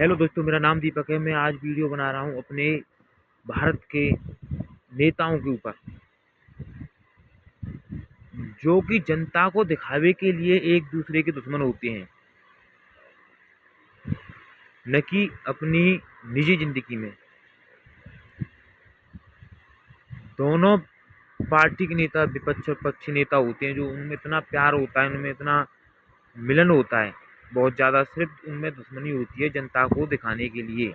Hello दोस्तों, मेरा नाम दीपक है। मैं आज वीडियो बना रहा हूँ अपने भारत के नेताओं के ऊपर, जो कि जनता को दिखावे के लिए एक दूसरे के दुश्मन होते हैं, न कि अपनी निजी जिंदगी में। दोनों पार्टी के नेता विपक्ष और पक्षी नेता होते हैं, जो उनमें इतना प्यार होता है, उनमें इतना मिलन होता है, बहुत ज़्यादा। सिर्फ उनमें दुश्मनी होती है जनता को दिखाने के लिए।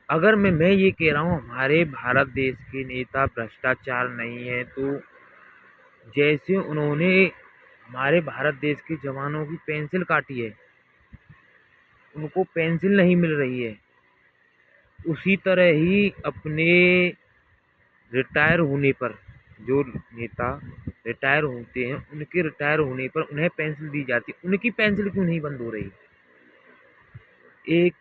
अगर मैं ये कह रहा हूँ हमारे भारत देश के नेता भ्रष्टाचार नहीं है, तो जैसे उन्होंने हमारे भारत देश के जवानों की पेंसिल काटी है, उनको पेंसिल नहीं मिल रही है, उसी तरह ही अपने रिटायर होने पर जो नेता रिटायर होते हैं, उनके रिटायर होने पर उन्हें पेंसिल दी जाती है। उनकी पेंसिल क्यों नहीं बंद हो रही? एक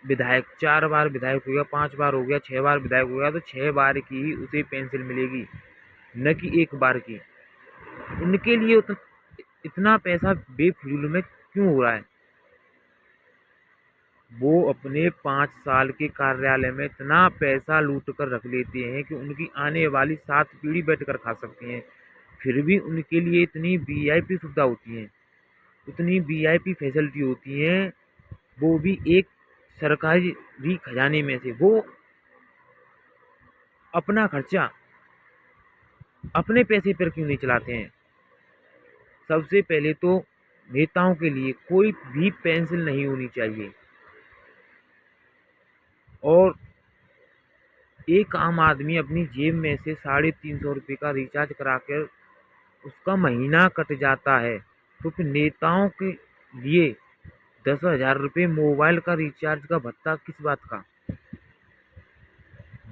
विधायक 4 बार विधायक हो गया, 5 बार हो गया, 6 बार विधायक हो गया, तो 6 बार की ही उसे पेंसिल मिलेगी, न कि 1 बार की। उनके लिए इतना पैसा बेफिजूल में क्यों हो रहा है? वो अपने 5 साल के कार्यालय में इतना पैसा लूट कर रख लेते हैं कि उनकी आने वाली 7 पीढ़ी बैठकर खा सकती हैं। फिर भी उनके लिए इतनी वीआईपी सुविधा होती है, उतनी वीआईपी फैसिलिटी होती हैं, वो भी एक सरकारी खजाने में से। वो अपना खर्चा अपने पैसे पर क्यों नहीं चलाते हैं? सबसे पहले तो नेताओं के लिए कोई भी पेंसिल नहीं होनी चाहिए, और एक आम आदमी अपनी जेब में से 350 रुपये का रिचार्ज करा कर उसका महीना कट जाता है, तो फिर नेताओं के लिए 10,000 रुपये मोबाइल का रिचार्ज का भत्ता किस बात का?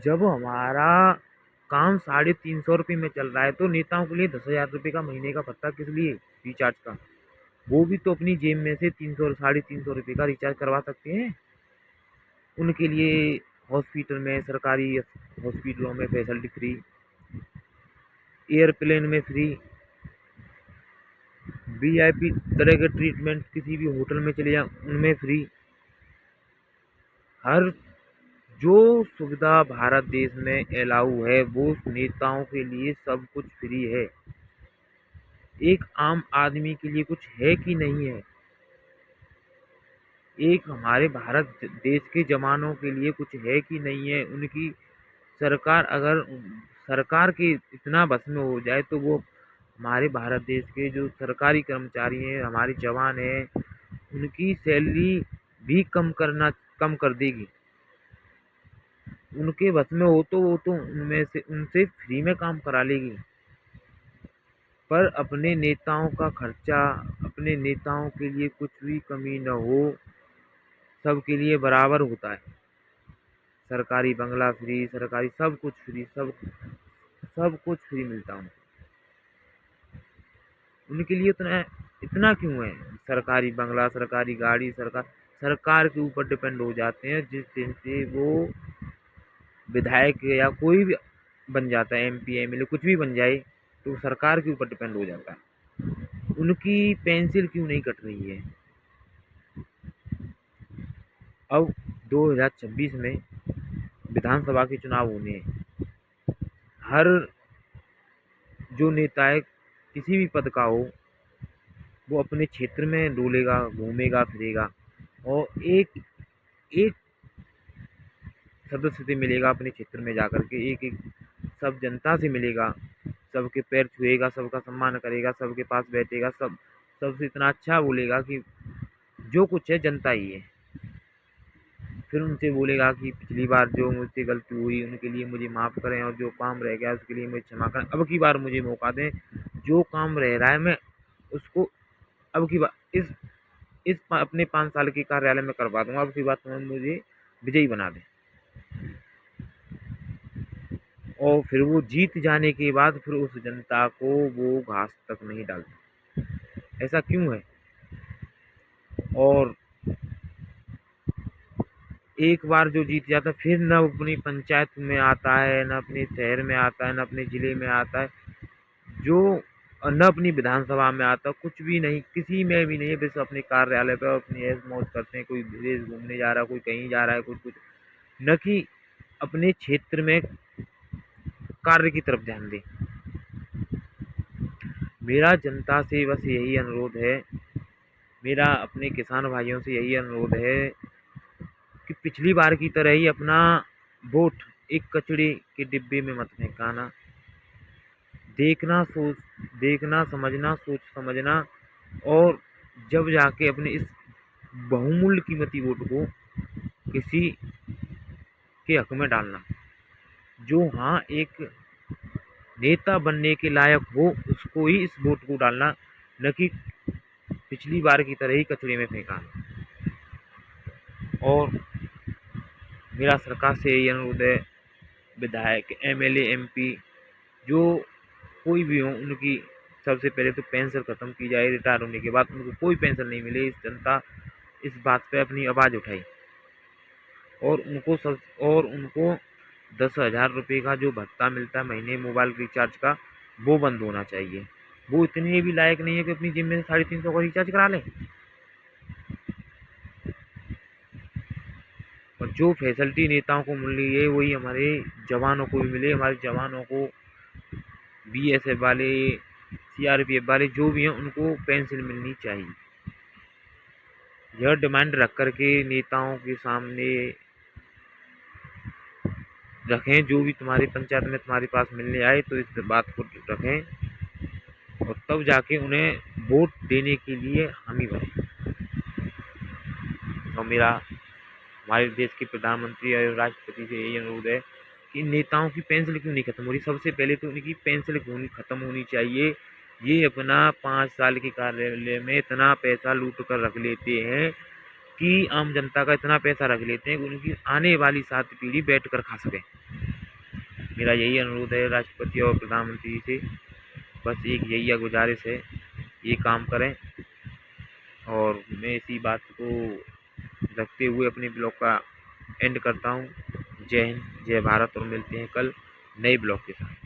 जब हमारा काम 350 रुपये में चल रहा है, तो नेताओं के लिए 10,000 रुपये का महीने का भत्ता किस लिए? रिचार्ज का। वो भी तो अपनी जेब में से 300 350 रुपये का रिचार्ज करवा सकते हैं। उनके लिए हॉस्पिटल में, सरकारी हॉस्पिटलों में फैसिलिटी फ्री, एयरप्लेन में फ्री, वीआईपी तरह के ट्रीटमेंट किसी भी होटल में चले जाएं उनमें फ्री। हर जो सुविधा भारत देश में अलाउ है, वो नेताओं के लिए सब कुछ फ्री है। एक आम आदमी के लिए कुछ है कि नहीं है? एक हमारे भारत देश के जवानों के लिए कुछ है कि नहीं है? उनकी सरकार अगर सरकार के इतना बस में हो जाए, तो वो हमारे भारत देश के जो सरकारी कर्मचारी हैं, हमारे जवान हैं, उनकी सैलरी भी कम कर देगी। उनके बस में हो तो वो तो उनमें से उनसे फ्री में काम करा लेगी। पर अपने नेताओं का खर्चा, अपने नेताओं के लिए कुछ भी कमी न हो, सबके लिए बराबर होता है। सरकारी बंगला फ्री, सरकारी सब कुछ फ्री, सब कुछ फ्री मिलता है। उनके लिए इतना इतना क्यों है? सरकारी बंगला, सरकारी गाड़ी, सरकार के ऊपर डिपेंड हो जाते हैं। जिस दिन से वो विधायक या कोई भी बन जाता है, एमपी एमएलए कुछ भी बन जाए, तो सरकार के ऊपर डिपेंड हो जाता है। उनकी पेंसिल क्यों नहीं कट रही है? अब 2026 में विधानसभा के चुनाव होने हैं। हर जो नेता है, किसी भी पद का हो, वो अपने क्षेत्र में डोलेगा, घूमेगा फिरेगा, और एक एक सदस्य से मिलेगा अपने क्षेत्र में जाकर के, एक एक सब जनता से मिलेगा, सबके पैर छुएगा, सबका सम्मान करेगा, सबके पास बैठेगा, सबसे इतना अच्छा बोलेगा कि जो कुछ है जनता ही है। फिर उनसे बोलेगा कि पिछली बार जो मुझसे गलती हुई उनके लिए मुझे माफ़ करें, और जो काम रह गया उसके लिए मुझे क्षमा करें। अब की बार मुझे मौका दें, जो काम रह रहा है मैं उसको अब की बार अपने 5 साल के कार्यालय में करवा दूंगा। अब की बार तो मुझे विजयी बना दें। और फिर वो जीत जाने के बाद फिर उस जनता को वो घास तक नहीं डालते। ऐसा क्यों है? और एक बार जो जीत जाता है, फिर न अपनी पंचायत में आता है, न अपने शहर में आता है, न अपने ज़िले में आता है। जो और न अपनी विधानसभा में आता, कुछ भी नहीं, किसी में भी नहीं है, बस अपने कार्यालय पे अपनी ऐश मौज करते हैं। कोई विदेश घूमने जा रहा है, कोई कहीं जा रहा है, कुछ कुछ, न कि अपने क्षेत्र में कार्य की तरफ ध्यान दें। मेरा जनता से बस यही अनुरोध है, मेरा अपने किसान भाइयों से यही अनुरोध है कि पिछली बार की तरह ही अपना वोट एक कचड़े के डिब्बे में मत फेंकाना। देखना, देखना, समझना, सोच समझना, और जब जाके अपने इस बहुमूल्य कीमती वोट को किसी के हक में डालना, जो हाँ एक नेता बनने के लायक हो, उसको ही इस वोट को डालना, न कि पिछली बार की तरह ही कचड़े में फेंकाना। और मेरा सरकार से यही अनुरोध है, विधायक, एमएलए, एमपी, जो कोई भी हो, उनकी सबसे पहले तो पेंशन ख़त्म की जाए। रिटायर होने के बाद उनको कोई पेंशन नहीं मिले। इस जनता इस बात पे अपनी आवाज़ उठाई, और उनको 10,000 रुपये का जो भत्ता मिलता है महीने मोबाइल रिचार्ज का, वो बंद होना चाहिए। वो इतने भी लायक नहीं है कि अपनी जेब में 350 का रिचार्ज करा लें। और जो फैसिलिटी नेताओं को मिल रही है, वही हमारे जवानों को भी मिले। हमारे जवानों को बीएसएफ वाले, सीआरपीएफ वाले जो भी हैं, उनको पेंशन मिलनी चाहिए। यह डिमांड रख कर के नेताओं के सामने रखें, जो भी तुम्हारी पंचायत में तुम्हारे पास मिलने आए तो इस बात को रखें, और तब जाके उन्हें वोट देने के लिए हामी भरें। और मेरा हमारे देश के प्रधानमंत्री और राष्ट्रपति से यही अनुरोध है कि नेताओं की पेंशन क्यों नहीं खत्म हो रही। सबसे पहले तो उनकी पेंशन क्यों खत्म होनी चाहिए। ये अपना 5 साल के कार्यालय में इतना पैसा लूट कर रख लेते हैं कि आम जनता का इतना पैसा रख लेते हैं कि उनकी आने वाली 7 पीढ़ी बैठ कर खा सके। मेरा यही अनुरोध है राष्ट्रपति और प्रधानमंत्री से, बस एक यही गुजारिश है, ये काम करें। और मैं इसी बात को रखते हुए अपने ब्लॉग का एंड करता हूँ। जय हिंद, जय भारत, और मिलते हैं कल नए ब्लॉग के साथ।